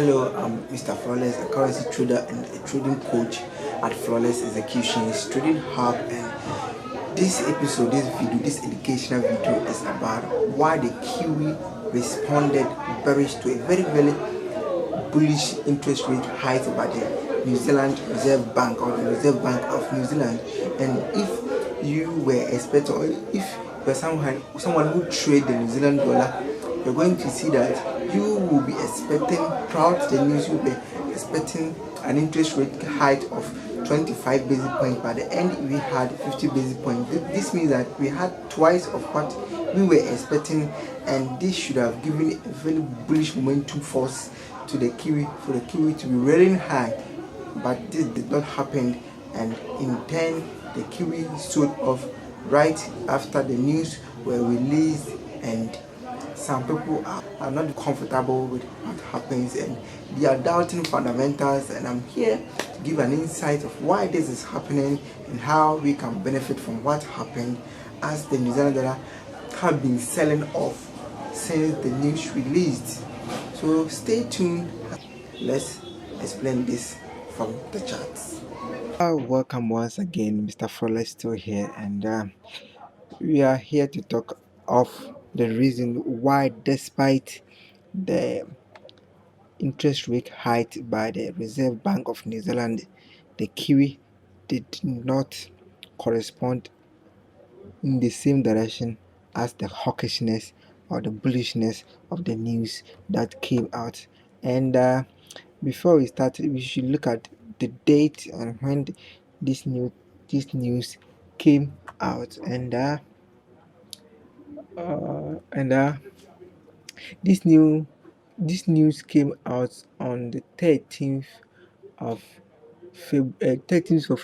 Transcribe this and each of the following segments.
Hello, I'm Mr. Flawless, a currency trader and a trading coach at Flawless Executions Trading Hub. And this episode, this educational video is about why the Kiwi responded bearish to a very bullish interest rate hike by the New Zealand Reserve Bank or the Reserve Bank of New Zealand. And if you were expecting, or if you're someone who trade the New Zealand dollar, you're going to see that you will be expecting, throughout the news, you'll be expecting an interest rate hike of 25 basis points. By the end, we had 50 basis points. This means that we had twice of what we were expecting, and this should have given a very bullish momentum force to the Kiwi, for the Kiwi to be rallying high. But this did not happen, and in turn, the Kiwi sold off right after the news were released, and some people are not comfortable with what happens and they are doubting fundamentals. And I'm here to give an insight of why this is happening and how we can benefit from what happened, as the New Zealand dollar have been selling off since the news released. So stay tuned. Let's explain this from the charts. Welcome once again, Mr. Flawless still here, and we are here to talk of the reason why, despite the interest rate hiked by the Reserve Bank of New Zealand, the Kiwi did not correspond in the same direction as the hawkishness or the bullishness of the news that came out. And before we start, we should look at the date and when this news came out. And this new this news came out on the 13th of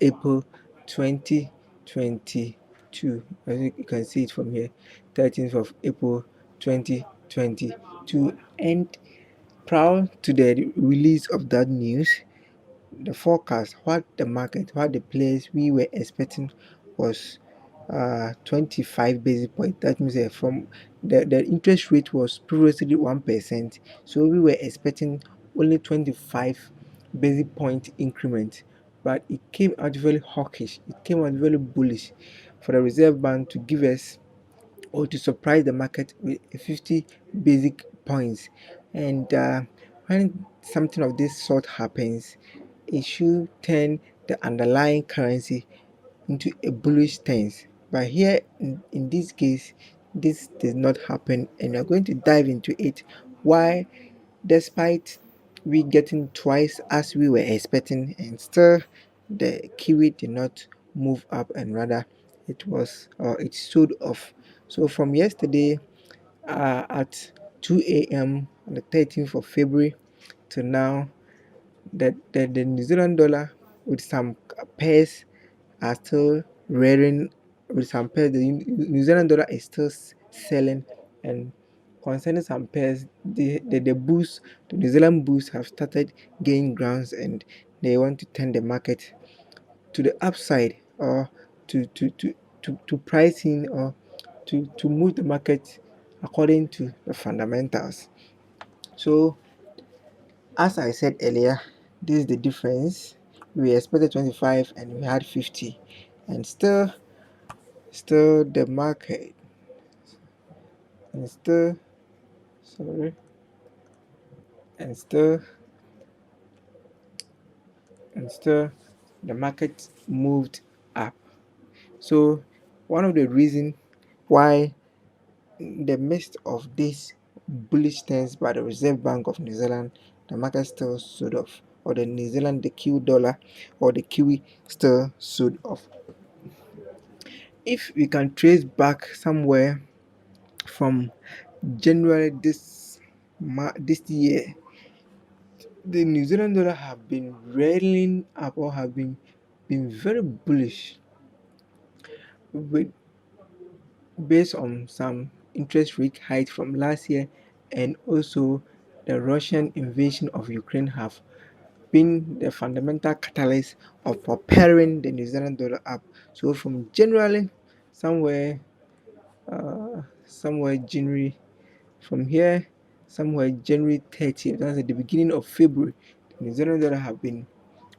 April 2022. I think you can see it from here, 13th of April 2022. And prior to the release of that news, the forecast, what the players we were expecting was 25 basis points. That means from the interest rate was previously 1%, so we were expecting only 25 basis point increment. But it came out very hawkish, it came out very bullish for the Reserve Bank to give us, or to surprise the market with 50 basic points. And when something of this sort happens, it should turn the underlying currency into a bullish stance. But here in this case, this did not happen, and we're going to dive into it. Why, despite we getting twice as we were expecting, and still the Kiwi did not move up, and rather it stood off. So from yesterday at 2 a.m. on the 13th of February to now, the New Zealand dollar with some pairs are still rearing. With some pairs, the New Zealand dollar is still selling, and concerning some pairs, the boost, the New Zealand boost have started gaining grounds, and they want to turn the market to the upside, or to pricing, or to move the market according to the fundamentals. So as I said earlier, this is the difference. We expected 25 and we had 50, and still the market, and still sorry and still the market moved up. So one of the reasons why, in the midst of this bullish stance by the Reserve Bank of New Zealand, the market still sold off, or the Kiwi dollar or the Kiwi still sold off. If we can trace back somewhere from January this year, the New Zealand dollar have been railing up, or have been very bullish, with based on some interest rate hike from last year, and also the Russian invasion of Ukraine have been the fundamental catalyst of propelling the New Zealand dollar up. So from January, somewhere January, from here, somewhere January 30th, that's at the beginning of February, the New Zealand dollar have been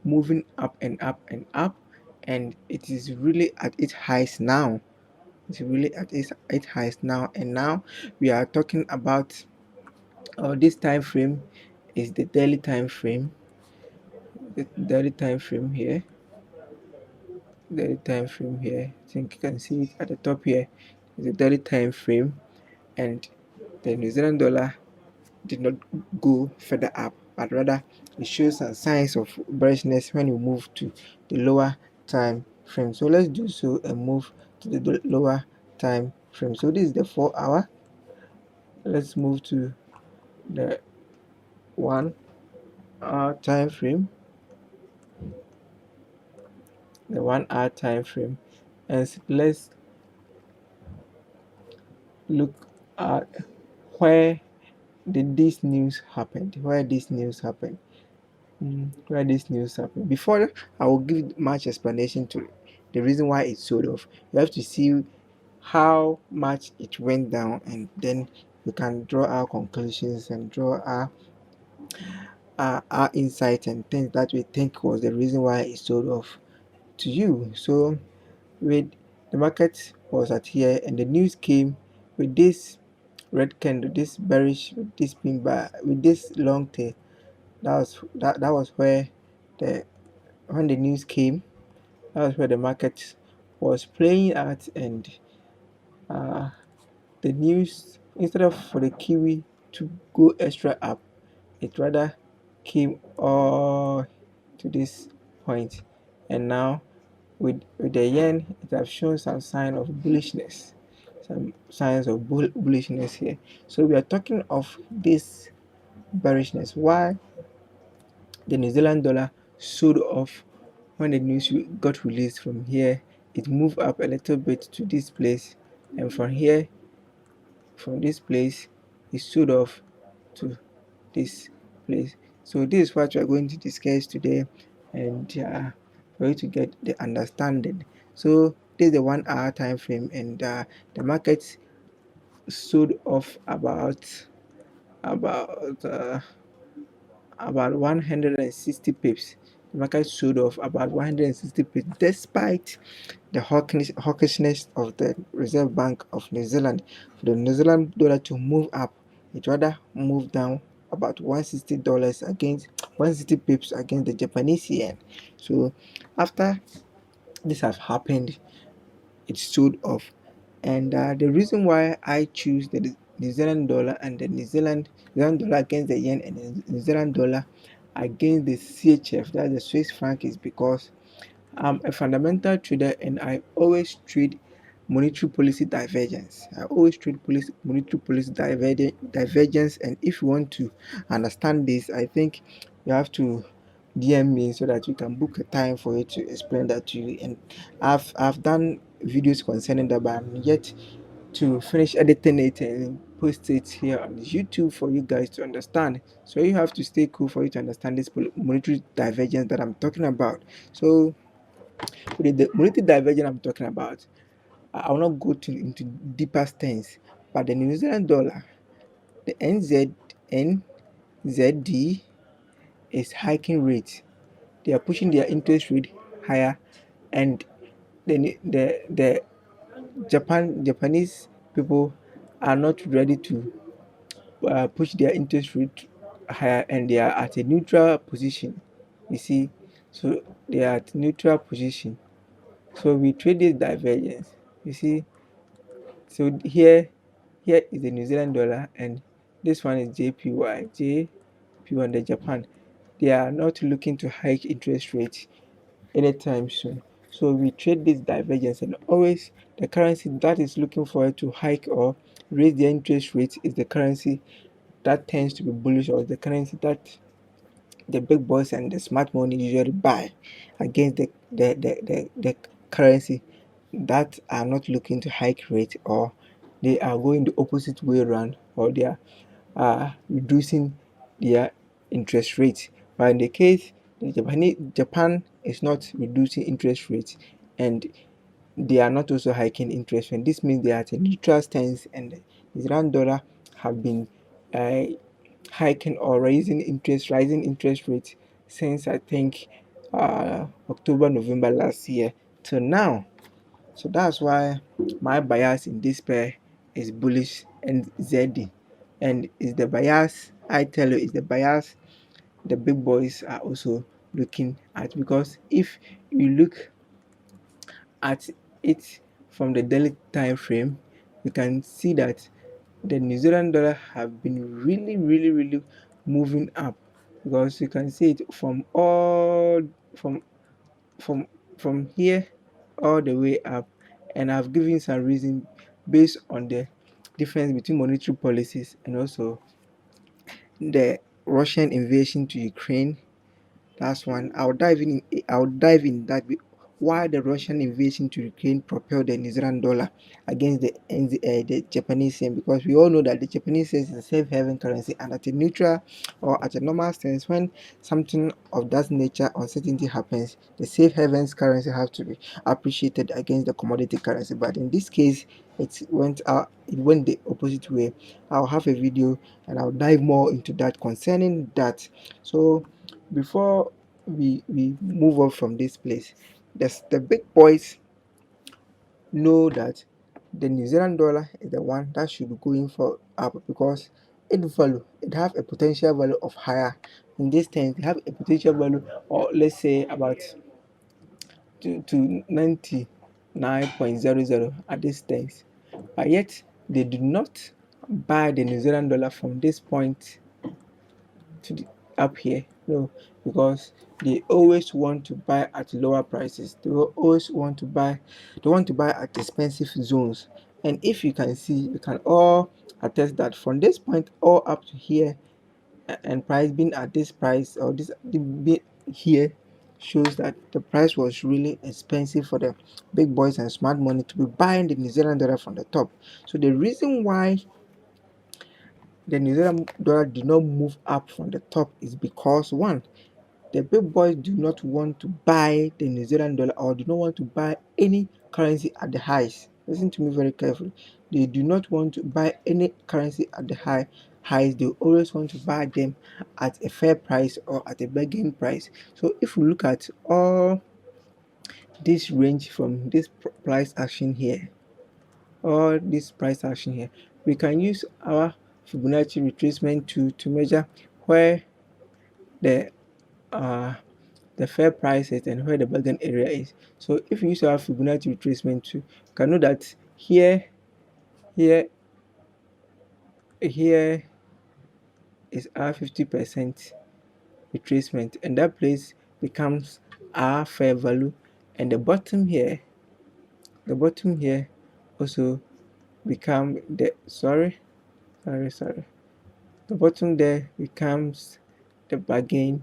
moving up and up and up, and it is really at its highs now. It's really at its highs now, and now we are talking about this time frame is the daily time frame. The daily time frame here. Daily time frame here. I think you can see it at the top here. Is the daily time frame, and the New Zealand dollar did not go further up, but rather it shows some signs of bearishness when you move to the lower time frame. So let's do so and move to the lower time frame. So this is the 4 hour. Let's move to the 1 hour time frame. The 1 hour time frame, and let's look at where did this news happen, where this news happened. Where this news happened. Before I will give much explanation to the reason why it sold off, you have to see how much it went down, and then we can draw our conclusions and draw our insights and things that we think was the reason why it sold off to you. So with the market was at here, and the news came with this red candle, this bearish, with this pin bar, with this long tail. That was where the when the news came, that was where the market was playing at, and uh, the news, instead of for the Kiwi to go extra up, it rather came all to this point, and now with the yen, it has shown some sign of bullishness, some signs of bullishness here. So we are talking of this bearishness. Why the New Zealand dollar sold off when the news got released from here? It moved up a little bit to this place, and from here, from this place, it sold off to this place. So this is what we are going to discuss today, and for you to get the understanding. So this is the 1 hour time frame, and the market sold off about uh, about 160 pips. The market sold off about 160 pips, despite the hawkishness of the Reserve Bank of New Zealand. For the New Zealand dollar to move up, it rather moved down about $160 against 160 pips against the Japanese yen. So after this has happened, it sold off. And the reason why I choose the New Zealand dollar and the New Zealand dollar against the yen and the New Zealand dollar against the CHF, that's the Swiss franc, is because I'm a fundamental trader, and I always trade monetary policy divergence. I always trade monetary policy divergence. And if you want to understand this, I think you have to DM me so that we can book a time for you to explain that to you. And I've done videos concerning that, but I'm yet to finish editing it and post it here on YouTube for you guys to understand. So you have to stay cool for you to understand this monetary divergence that I'm talking about. So with the monetary divergence I'm talking about, I will not go into deeper stance, but the New Zealand dollar, the NZD is hiking rate. They are pushing their interest rate higher, and the Japanese people are not ready to push their interest rate higher, and they are at a neutral position. You see, so they are at neutral position. So we trade this divergence. You see, so here is the New Zealand dollar, and this one is JPY, the Japan. They are not looking to hike interest rates anytime soon. So we trade this divergence, and always the currency that is looking for it to hike or raise their interest rates is the currency that tends to be bullish, or the currency that the big boys and the smart money usually buy against the currency that are not looking to hike rate, or they are going the opposite way around, or they are reducing their interest rate. But in the case Japan is not reducing interest rates, and they are not also hiking interest rate. This means they are at a neutral stance, and the Rand dollar have been hiking or rising interest rates since I think October, November last year till now. So that's why my bias in this pair is bullish and ZD. And is the bias, I tell you, is the bias the big boys are also looking at, because if you look at it from the daily time frame, you can see that the New Zealand dollar have been really moving up, because you can see it from all from from here all the way up. And I've given some reason based on the difference between monetary policies and also the Russian invasion to Ukraine. That's one. I'll dive in that why the Russian invasion to Ukraine propelled the New Zealand dollar against the Japanese yen, because we all know that the Japanese yen is a safe haven currency, and at a neutral or at a normal stance, when something of that nature uncertainty happens, the safe havens currency have to be appreciated against the commodity currency. But in this case, it went the opposite way. I'll have a video and I'll dive more into that concerning that. So before we move on from this place, the big boys know that the New Zealand dollar is the one that should be going for up, because it have a potential value of higher. In this time they have a potential value, or let's say about to 99.00 at this stage, but yet they do not buy the New Zealand dollar from this point to the up here. No, because they always want to buy at lower prices. They will always want to buy, they want to buy at expensive zones. And if you can see, we can all attest that from this point all up to here, and price being at this price, or this here, shows that the price was really expensive for the big boys and smart money to be buying the New Zealand dollar from the top. So the reason why the New Zealand dollar did not move up from the top is because, one, the big boys do not want to buy the New Zealand dollar, or do not want to buy any currency at the highs. Listen to me very carefully. They do not want to buy any currency at the highs. They always want to buy them at a fair price or at a bargain price. So if we look at all this range from this price action here, all this price action here, we can use our Fibonacci retracement to measure where the uh the fair price is and where the bargain area is. So if you use our Fibonacci retracement tool, you can know that here is our 50% retracement, and that place becomes our fair value. And the bottom here also become the the bottom there becomes the bargain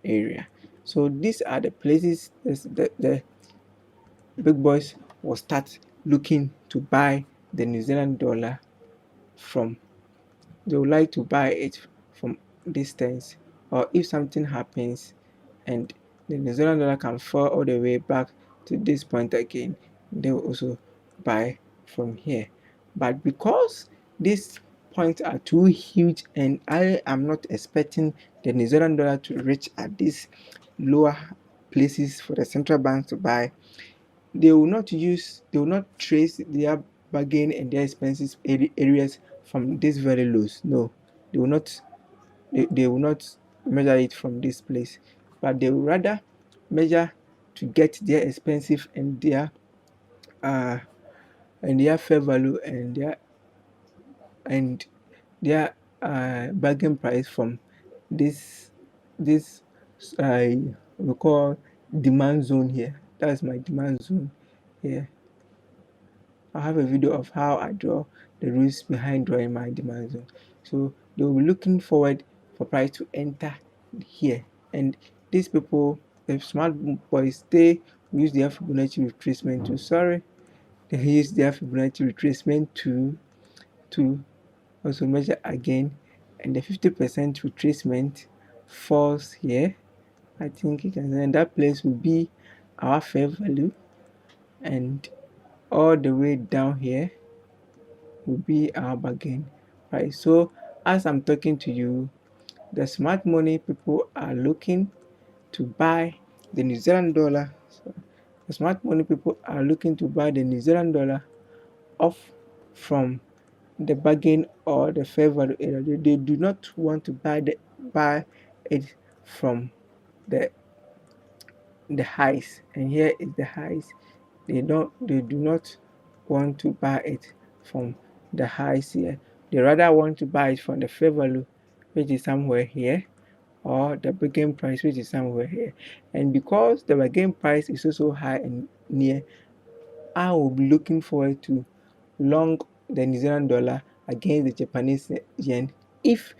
area. So these are the places the big boys will start looking to buy the New Zealand dollar from. They would like to buy it from distance, or if something happens and the New Zealand dollar can fall all the way back to this point again, they will also buy from here. But because these points are too huge, and I am not expecting the New Zealand dollar to reach at these lower places for the central bank to buy, they will not trace their bargain and their expenses areas from these very lows. No, they will not they will not measure it from this place, but they will rather measure to get their expensive uh and their fair value and their bargain price from this this we call demand zone here. That's my demand zone here. I have a video of how I draw the rules behind drawing my demand zone. So they will be looking forward for price to enter here, and these people, the smart boys, they use their Fibonacci retracement to to also measure again, and the 50% retracement falls here. I think you can see, and that place will be our fair value, and all the way down here will be our bargain price. So as I'm talking to you, the smart money people are looking to buy the New Zealand dollar. So the smart money people are looking to buy the New Zealand dollar off from the bargain or the fair value area. They do not want to buy it from the highs, and here is the highs. They do not want to buy it from the highs here. They rather want to buy it from the fair value, which is somewhere here, or the bargain price, which is somewhere here. And because the bargain price is also high and near, I will be looking forward to long the New Zealand dollar against the Japanese yen if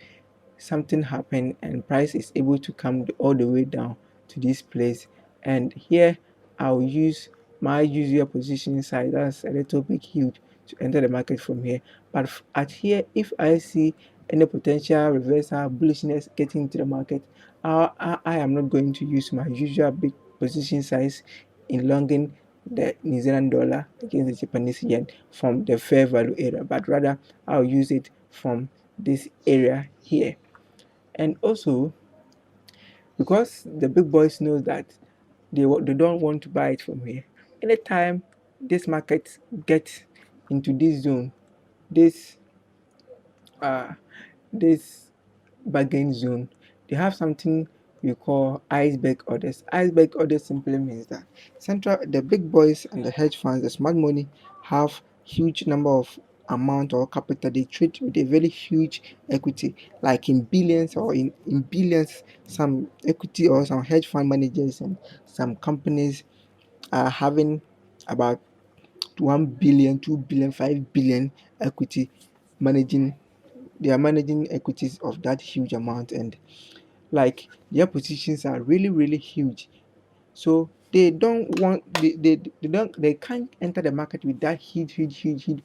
something happened and price is able to come all the way down to this place. And here I'll use my usual position size, that's a little bit huge, to enter the market from here. But at here, if I see any potential reversal bullishness getting into the market, I am not going to use my usual big position size in longing the New Zealand dollar against the Japanese yen from the fair value area, but rather I'll use it from this area here. And also, because the big boys know that they don't want to buy it from here, anytime this market gets into this zone, this uh this bargain zone, they have something we call iceberg orders. Iceberg orders simply means that the big boys and the hedge funds, the smart money, have huge number of amount or capital. They trade with a very huge equity, like in billions or in billions. Some equity or some hedge fund managers and some companies are having about 1 billion, 2 billion, 5 billion equity managing. They are managing equities of that huge amount, and like their positions are really really huge. So they don't want they can't enter the market with that huge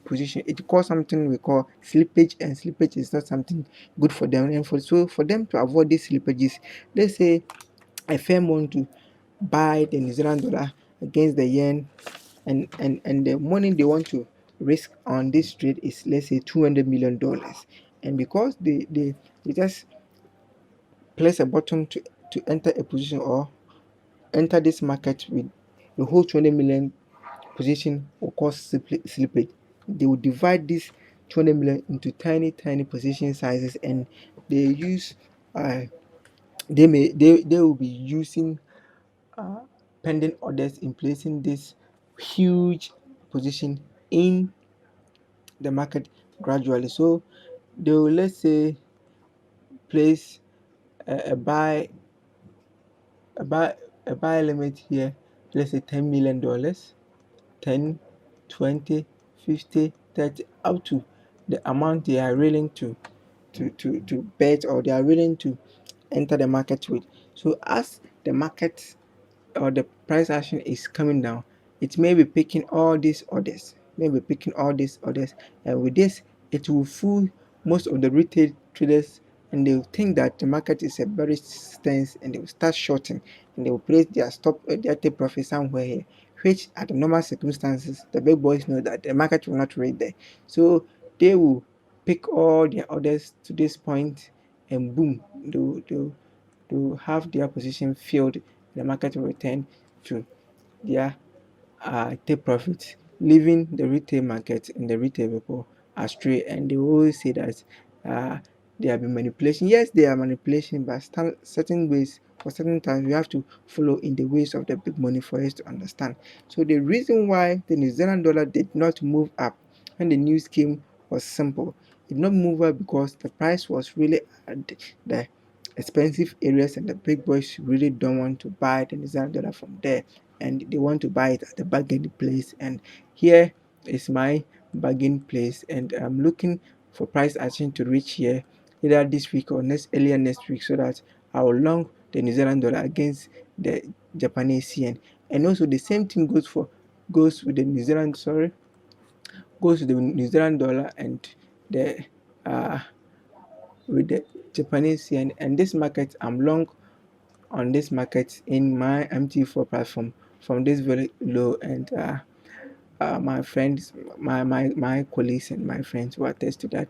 position. It causes something we call slippage, and slippage is not something good for them. And for them to avoid these slippages, let's say a firm want to buy the New Zealand dollar against the yen, and the money they want to risk on this trade is, let's say, $200 million. And because they just place a button to enter a position or enter this market with the whole 20 million position, will cause slippage. They will divide this 20 million into tiny position sizes, and they use uh, they will be using uh, pending orders in placing this huge position in the market gradually. So they will, let's say, place a buy a buy a buy limit here, let's say $10 million, 10, 20, 50, 30, up to the amount they are willing to bet, or they are willing to enter the market with. So as the market or the price action is coming down, it may be picking all these orders, and with this, it will fool most of the retail traders, and they will think that the market is a very stance, and they will start shorting, and they will place their stop their take profit somewhere here, which at the normal circumstances, the big boys know that the market will not rate there. So they will pick all their orders to this point, and boom, to have their position filled, the market will return to their take profits, leaving the retail market and the retail people astray. And they always say that uh, there have been manipulation. Yes, there are manipulation, but certain ways, for certain times, we have to follow in the ways of the big money for us to understand. So the reason why the New Zealand dollar did not move up when the news came was simple. It did not move up because the price was really at the expensive areas, and the big boys really don't want to buy the New Zealand dollar from there, and they want to buy it at the bargain place. And here is my bargain place, and I'm looking for price action to reach here either this week or earlier next week, so that I will long the New Zealand dollar against the Japanese yen. And also the same thing goes with the New Zealand dollar and the uh with the Japanese yen. And this market, I'm long on this market in my MT4 platform from this very low. And my friends, my colleagues and my friends will attest to that.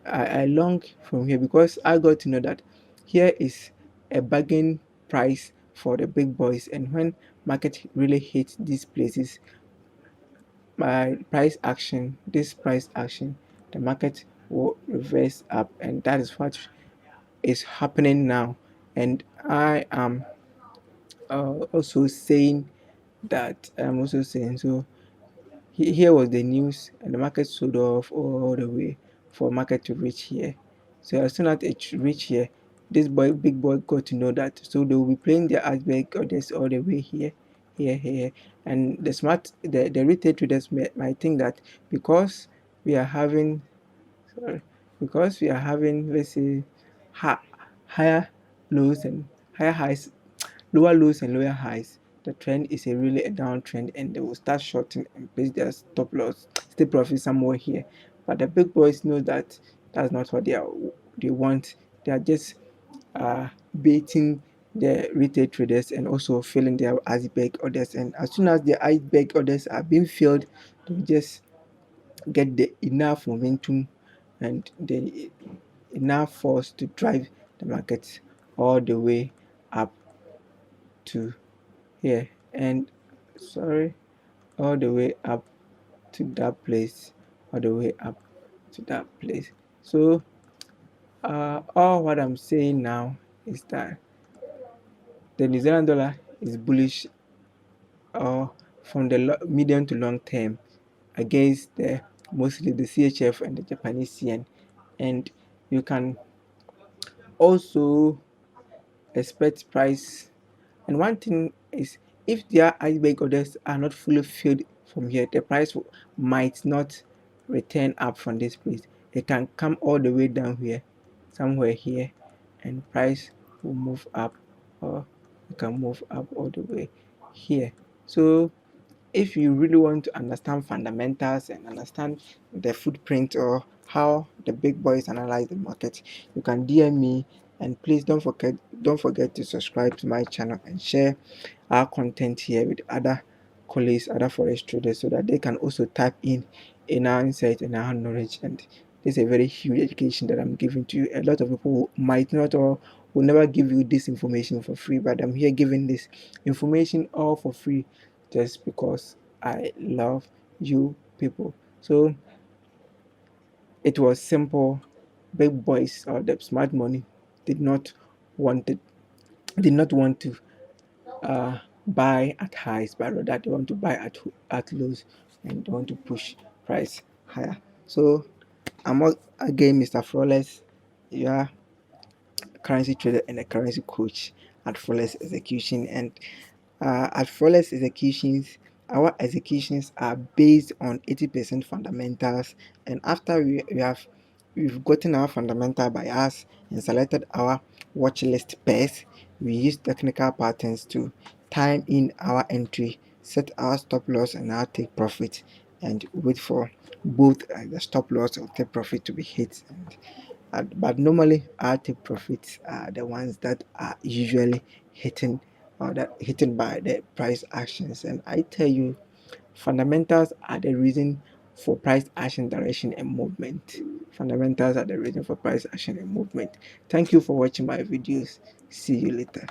I long from here because I got to know that here is a bargain price for the big boys, and when market really hits these places, by this price action, the market will reverse up, and that is what is happening now. And I am also saying that I'm also saying so. Here was the news, and the market sold off all the way for market to reach here. So as soon as it reached here, big boy, got to know that. So they will be playing their iceberg orders all the way here, here. And the retail traders might think that because we are having, sorry, because we are having, let's say, ha- higher lows and higher highs, lower lows and lower highs, the trend is really a downtrend, and they will start shorting and place their stop loss, stay profit somewhere here. But the big boys know that that's not what they want. They are just uh, baiting the retail traders and also filling their iceberg orders. And as soon as the iceberg orders are being filled, they just get the enough momentum and the enough force to drive the market all the way up to here, and sorry, all the way up to that place, all the way up to that place. So all what I'm saying now is that the New Zealand dollar is bullish from the medium to long term against mostly the CHF and the Japanese yen. And you can also expect price. And one thing is, if their iceberg orders are not fully filled from here, the price might not return up from this place. It can come all the way down here, somewhere here, and price will move up, or it can move up all the way here. So if you really want to understand fundamentals and understand the footprint or how the big boys analyze the market, you can DM me. And please don't forget to subscribe to my channel and share our content here with other colleagues, other forex traders, so that they can also tap in our insight and our knowledge. And this is a very huge education that I'm giving to you. A lot of people might not or will never give you this information for free, but I'm here giving this information all for free just because I love you people. So it was simple. Big boys or the smart money did not want it, did not want to buy at highs, but rather they want to buy at lows, and they want to push price higher. So I'm again Mr. Flawless. You are currency trader and a currency coach at Flawless Execution. And at Flawless Executions, our executions are based on 80% fundamentals. And after we've gotten our fundamental by us and selected our watch list pairs, we use technical patterns to time in our entry, set our stop loss and our take profit, and wait for both the stop loss or take profit to be hit. But normally our take profits are the ones that are usually hitting or that hitting by the price actions. And I tell you, fundamentals are the reason for price action direction and movement. Fundamentals are the reason for price action and movement. Thank you for watching my videos. See you later.